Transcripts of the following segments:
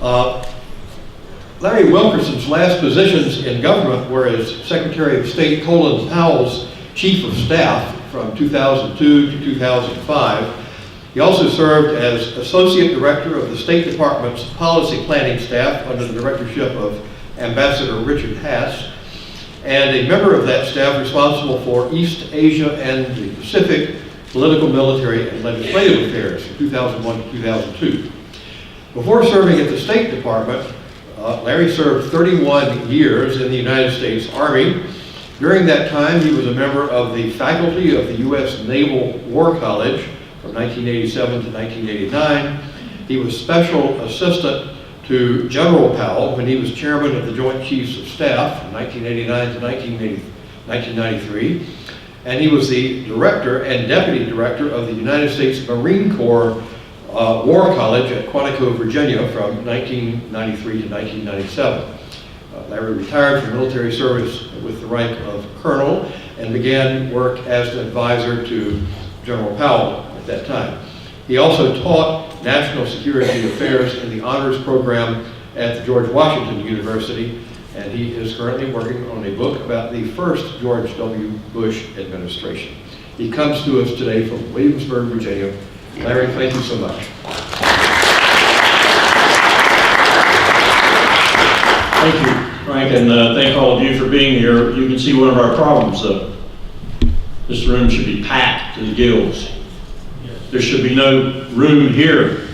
Larry Wilkerson's last positions in government were as Secretary of State Colin Powell's Chief of Staff from 2002 to 2005. He also served as Associate Director of the State Department's Policy Planning Staff under the directorship of Ambassador Richard Hass, and a member of that staff responsible for East Asia and the Pacific political, military, and legislative affairs from 2001 to 2002. Before serving at the State Department, Larry served 31 years in the United States Army. During that time, he was a member of the faculty of the U.S. Naval War College from 1987 to 1989. He was Special Assistant to General Powell when he was Chairman of the Joint Chiefs of Staff from 1989 to 1993. And he was the Director and Deputy Director of the United States Marine Corps War College at Quantico, Virginia from 1993 to 1997. Larry retired from military service with the rank of Colonel and began work as an advisor to General Powell at that time. He also taught national security affairs in the honors program at the George Washington University, and he is currently working on a book about the first George W. Bush administration. He comes to us today from Williamsburg, Virginia. Larry, thank you so much. Thank you, Frank, and thank all of you for being here. You can see one of our problems, though. This room should be packed to the gills. There should be no room here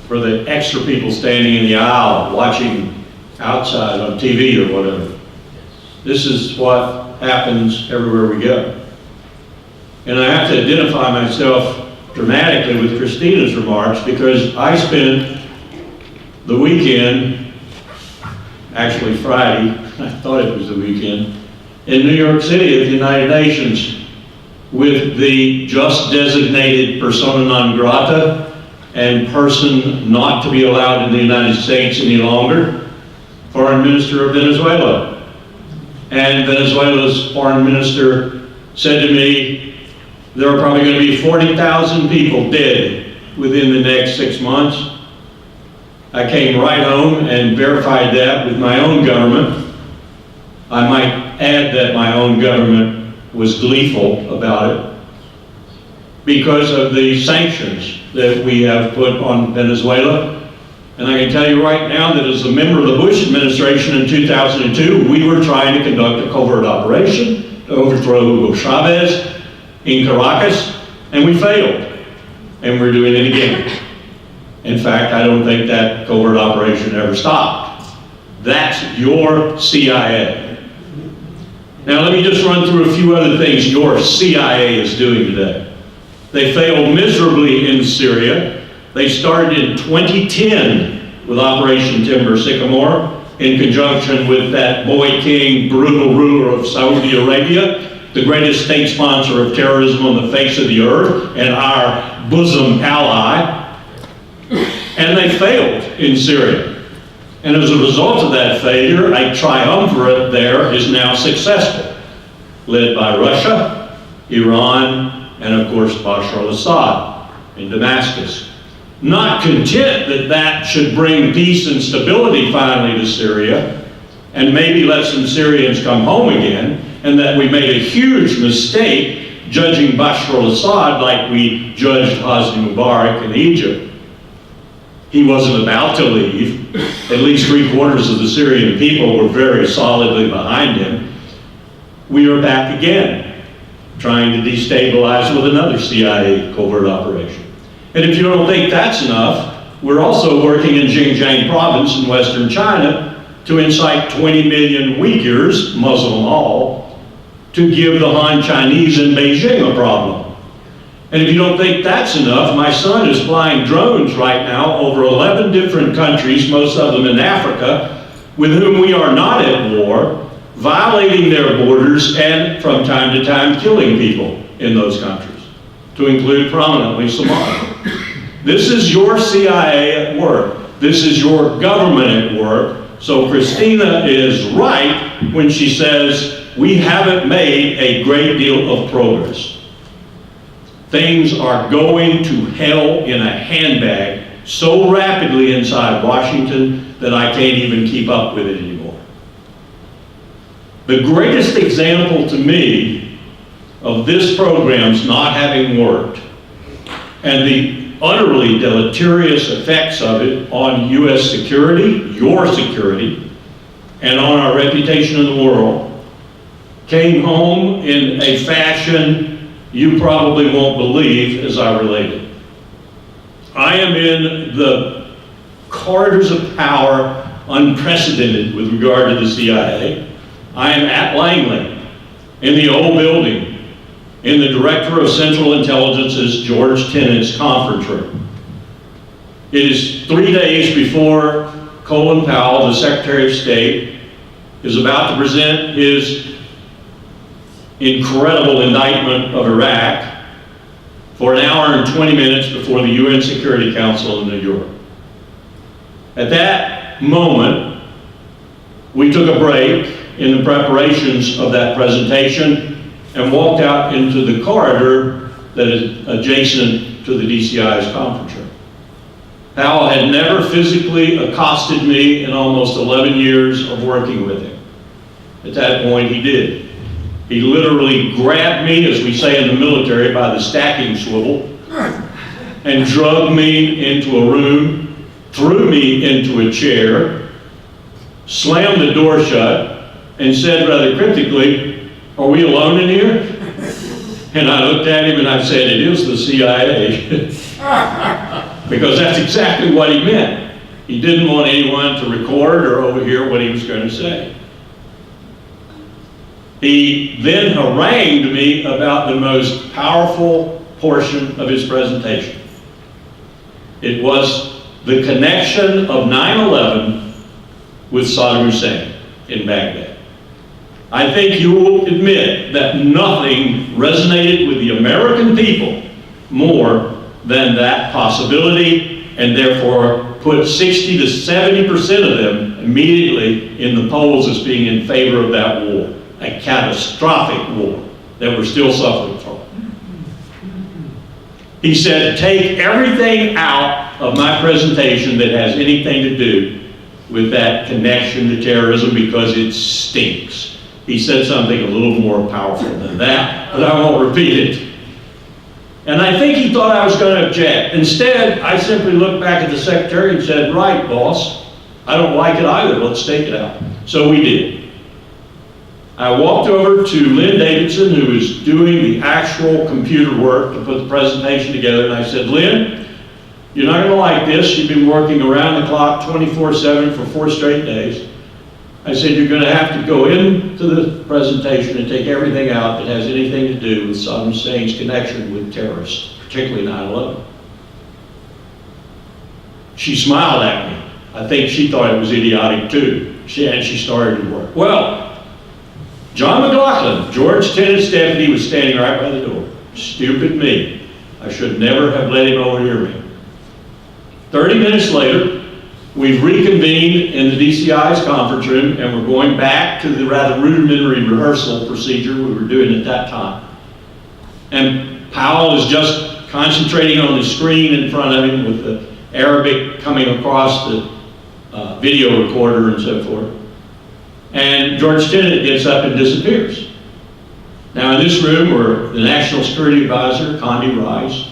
for the extra people standing in the aisle watching outside on TV or whatever. This is what happens everywhere we go. And I have to identify myself dramatically with Christina's remarks because I spent the weekend, actually Friday, I thought it was the weekend, in New York City at the United Nations with the just designated persona non grata and person not to be allowed in the United States any longer, Foreign Minister of Venezuela. And Venezuela's Foreign Minister said to me, there are probably going to be 40,000 people dead within the next 6 months. I came right home and verified that with my own government. I might add that my own government was gleeful about it because of the sanctions that we have put on Venezuela. And I can tell you right now that as a member of the Bush administration in 2002, we were trying to conduct a covert operation to overthrow Hugo Chavez in Caracas, and we failed. And we're doing it again. In fact, I don't think that covert operation ever stopped. That's your CIA. Now let me just run through a few other things your CIA is doing today. They failed miserably in Syria. They started in 2010 with Operation Timber Sycamore in conjunction with that boy king, brutal ruler of Saudi Arabia, the greatest state sponsor of terrorism on the face of the earth and our bosom ally. And they failed in Syria. And as a result of that failure, a triumvirate there is now successful, led by Russia, Iran, and of course Bashar al-Assad in Damascus. Not content that that should bring peace and stability finally to Syria, and maybe let some Syrians come home again, and that we made a huge mistake judging Bashar al-Assad like we judged Hosni Mubarak in Egypt. He wasn't about to leave. At least 3/4 of the Syrian people were very solidly behind him. We are back again, trying to destabilize with another CIA covert operation. And if you don't think that's enough, we're also working in Xinjiang province in western China to incite 20 million Uyghurs, Muslim all, to give the Han Chinese in Beijing a problem. And if you don't think that's enough, my son is flying drones right now over 11 different countries, most of them in Africa, with whom we are not at war, violating their borders and from time to time killing people in those countries, to include prominently Somalia. This is your CIA at work. This is your government at work. So Christina is right when she says we haven't made a great deal of progress. Things are going to hell in a handbag so rapidly inside Washington that I can't even keep up with it anymore. The greatest example to me of this program's not having worked and the utterly deleterious effects of it on U.S. security, your security, and on our reputation in the world, came home in a fashion you probably won't believe as I relate it. I am in the corridors of power unprecedented with regard to the CIA. I am at Langley, in the old building, in the Director of Central Intelligence's George Tenet's conference room. It is 3 days before Colin Powell, the Secretary of State, is about to present his incredible indictment of Iraq for an hour and 20 minutes before the UN Security Council in New York. At that moment, we took a break in the preparations of that presentation and walked out into the corridor that is adjacent to the DCI's conference room. Powell had never physically accosted me in almost 11 years of working with him. At that point, he did. He literally grabbed me, as we say in the military, by the stacking swivel and drugged me into a room, threw me into a chair, slammed the door shut, and said rather cryptically, "Are we alone in here?" And I looked at him and I said, "It is the CIA." Because that's exactly what he meant. He didn't want anyone to record or overhear what he was going to say. He then harangued me about the most powerful portion of his presentation. It was the connection of 9/11 with Saddam Hussein in Baghdad. I think you will admit that nothing resonated with the American people more than that possibility, and therefore put 60 to 70% of them immediately in the polls as being in favor of that war. A catastrophic war that we're still suffering from. He said, take everything out of my presentation that has anything to do with that connection to terrorism because it stinks. He said something a little more powerful than that, but I won't repeat it. And I think he thought I was going to object. Instead, I simply looked back at the secretary and said, right, boss, I don't like it either, let's take it out. So we did. I walked over to Lynn Davidson, who was doing the actual computer work to put the presentation together, and I said, Lynn, you're not going to like this. You've been working around the clock 24/7 for 4 straight days. I said, you're going to have to go into the presentation and take everything out that has anything to do with Saddam Hussein's connection with terrorists, particularly 9/11. She smiled at me. I think she thought it was idiotic too. She started to work. Well, John McLaughlin, George Tenet's deputy, was standing right by the door. Stupid me. I should never have let him overhear me. 30 minutes later, we've reconvened in the DCI's conference room, and we're going back to the rather rudimentary rehearsal procedure we were doing at that time. And Powell is just concentrating on the screen in front of him with the Arabic coming across the video recorder and so forth. And George Tenet gets up and disappears. Now in this room were the National Security Advisor, Condi Rice,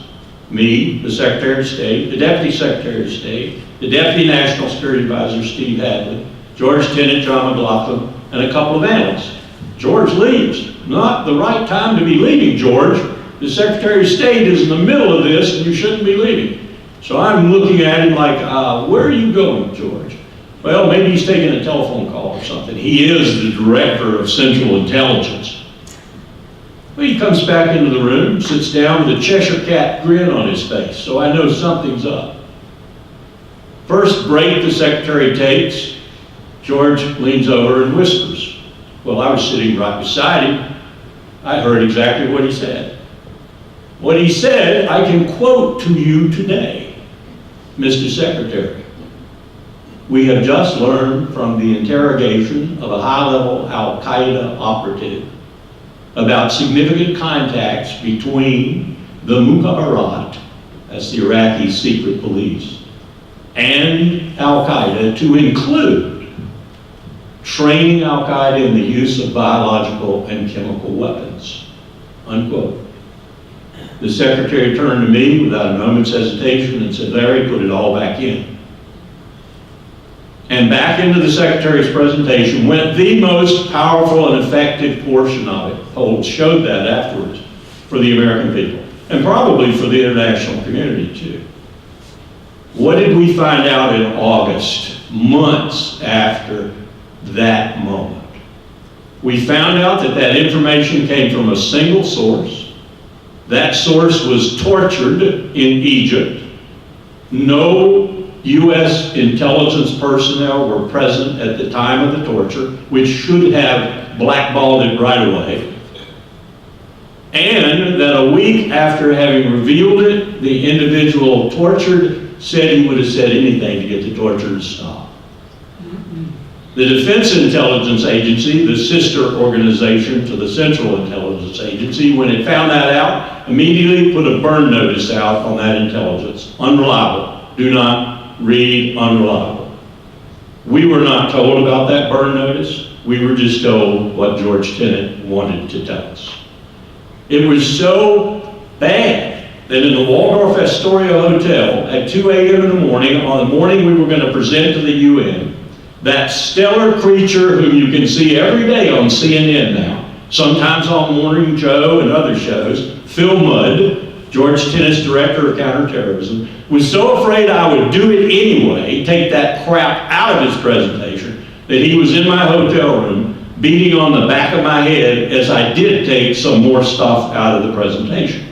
me, the Secretary of State, the Deputy Secretary of State, the Deputy National Security Advisor, Steve Hadley, George Tenet, John McLaughlin, and a couple of analysts. George leaves. Not the right time to be leaving, George. The Secretary of State is in the middle of this and you shouldn't be leaving. So I'm looking at him like, where are you going, George? Well, maybe he's taking a telephone call or something. He is the Director of Central Intelligence. Well, he comes back into the room, sits down with a Cheshire Cat grin on his face, so I know something's up. First break the Secretary takes, George leans over and whispers. Well, I was sitting right beside him. I heard exactly what he said. What he said, I can quote to you today, Mr. Secretary. We have just learned from the interrogation of a high-level Al-Qaeda operative about significant contacts between the Mukhabarat, that's the Iraqi secret police, and Al-Qaeda to include training Al-Qaeda in the use of biological and chemical weapons, unquote. The secretary turned to me without a moment's hesitation and said, Larry, put it all back in. And back into the secretary's presentation went the most powerful and effective portion of it. Polls showed that afterwards for the American people, and probably for the international community too. What did we find out in August, months after that moment? We found out that that information came from a single source. That source was tortured in Egypt. No U.S. intelligence personnel were present at the time of the torture, which should have blackballed it right away. And that a week after having revealed it, the individual tortured said he would have said anything to get the torture to stop. The Defense Intelligence Agency, the sister organization to the Central Intelligence Agency, when it found that out, immediately put a burn notice out on that intelligence. Unreliable. Do not read, unreliable. We were not told about that burn notice. We were just told what George Tenet wanted to tell us. It was so bad that in the Waldorf Astoria Hotel at 2 a.m. in the morning, on the morning we were going to present to the UN, that stellar creature whom you can see every day on CNN now, sometimes on Morning Joe and other shows, Phil Mudd, George Tenet's director of counterterrorism, was so afraid I would do it anyway, take that crap out of his presentation, that he was in my hotel room beating on the back of my head as I did take some more stuff out of the presentation.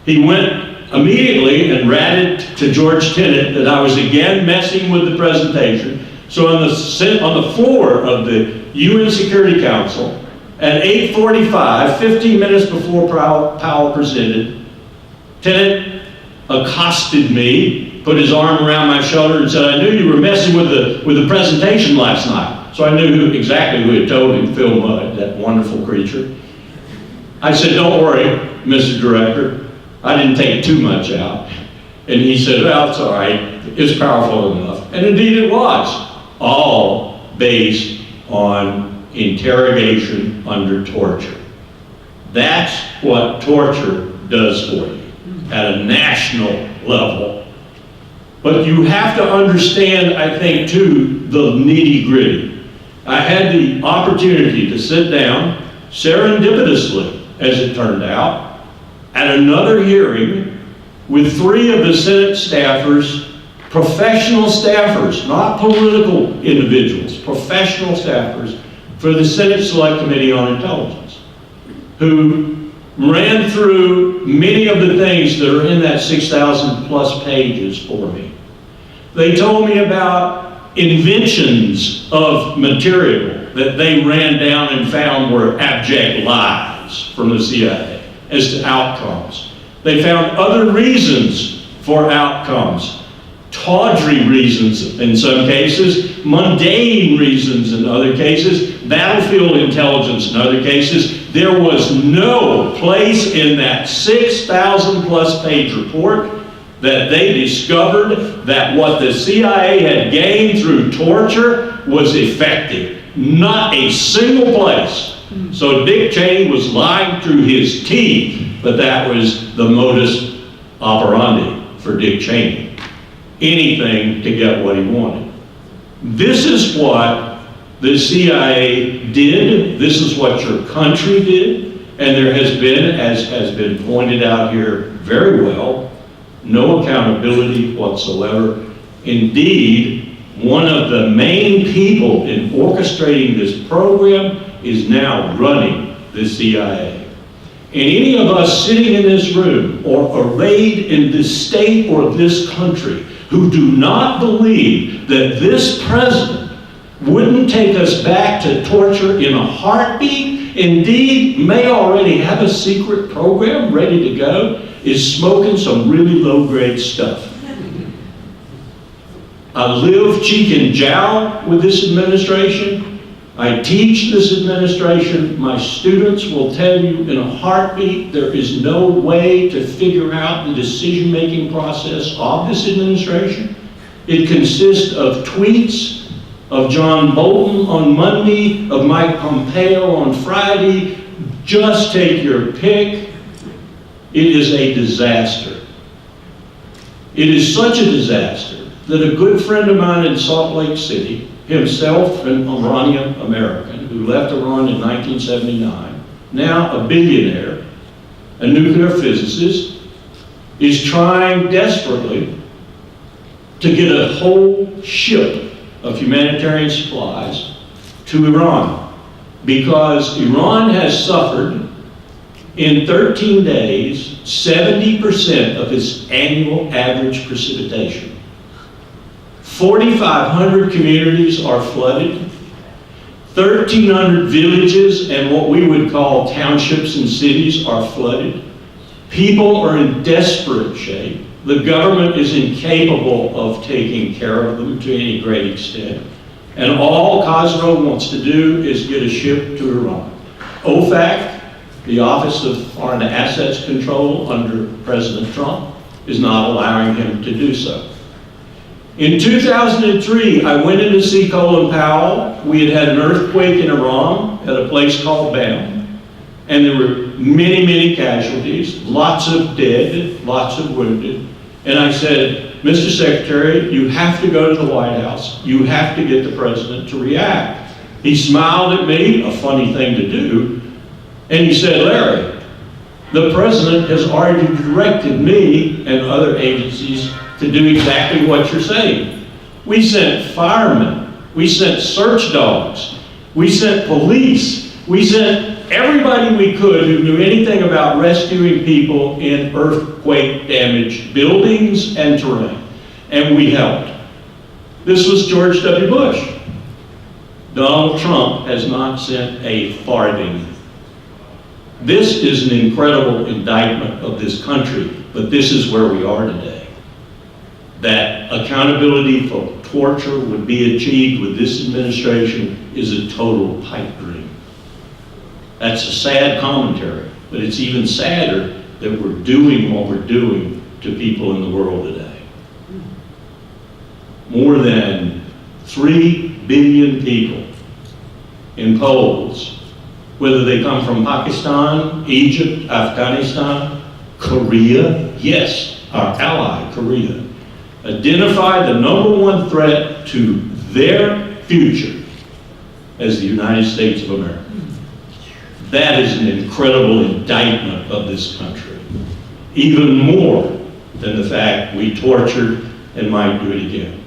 He went immediately and ratted to George Tenet that I was again messing with the presentation. So on the floor of the UN Security Council, at 8:45, 15 minutes before Powell presented, Tenet accosted me, put his arm around my shoulder and said, I knew you were messing with the presentation last night. So I knew exactly who had told him, Phil Mudd, that wonderful creature. I said, don't worry, Mr. Director. I didn't take too much out. And he said, well, it's all right. It's powerful enough. And indeed it was. All based on interrogation under torture. That's what torture does for you at a national level. But you have to understand, I think, too, the nitty-gritty. I had the opportunity to sit down, serendipitously, as it turned out, at another hearing with 3 of the Senate staffers, professional staffers, not political individuals, professional staffers for the Senate Select Committee on Intelligence, who ran through many of the things that are in that 6,000 plus pages for me. They told me about inventions of material that they ran down and found were abject lies from the CIA as to outcomes. They found other reasons for outcomes, tawdry reasons in some cases, mundane reasons in other cases, battlefield intelligence in other cases. There was no place in that 6,000 plus page report that they discovered that what the CIA had gained through torture was effective. Not a single place. So Dick Cheney was lying through his teeth, but that was the modus operandi for Dick Cheney. Anything to get what he wanted. This is what the CIA did. This is what your country did. And there has been, as has been pointed out here very well, no accountability whatsoever. Indeed, one of the main people in orchestrating this program is now running the CIA. And any of us sitting in this room or arrayed in this state or this country who do not believe that this president wouldn't take us back to torture in a heartbeat, indeed may already have a secret program ready to go, is smoking some really low-grade stuff. I live cheek and jowl with this administration. I teach this administration. My students will tell you in a heartbeat there is no way to figure out the decision-making process of this administration It consists of tweets of John Bolton on Monday, of Mike Pompeo on Friday. Just take your pick. It is a disaster. It is such a disaster that a good friend of mine in Salt Lake City, himself an Iranian American who left Iran in 1979, now a billionaire, a nuclear physicist, is trying desperately to get a whole ship of humanitarian supplies to Iran, because Iran has suffered in 13 days 70% of its annual average precipitation. 4,500 communities are flooded. 1,300 villages and what we would call townships and cities are flooded. People are in desperate shape. The government is incapable of taking care of them to any great extent. And all Khosrow wants to do is get a ship to Iran. OFAC, the Office of Foreign Assets Control under President Trump, is not allowing him to do so. In 2003, I went in to see Colin Powell. We had had an earthquake in Iran at a place called Bam, and there were many, many casualties, lots of dead, lots of wounded. And I said, Mr. Secretary, you have to go to the White House. You have to get the president to react. He smiled at me, a funny thing to do, and he said, Larry, the president has already directed me and other agencies to do exactly what you're saying. We sent firemen, we sent search dogs, we sent police, we sent everybody we could who knew anything about rescuing people in earthquake-damaged buildings and terrain, and we helped. This was George W. Bush. Donald Trump has not sent a farthing. This is an incredible indictment of this country, but this is where we are today. That accountability for torture would be achieved with this administration is a total pipe dream. That's a sad commentary, but it's even sadder that we're doing what we're doing to people in the world today. More than 3 billion people in polls, whether they come from Pakistan, Egypt, Afghanistan, Korea, yes, our ally, Korea, identify the #1 threat to their future as the United States of America. That is an incredible indictment of this country, even more than the fact we tortured and might do it again.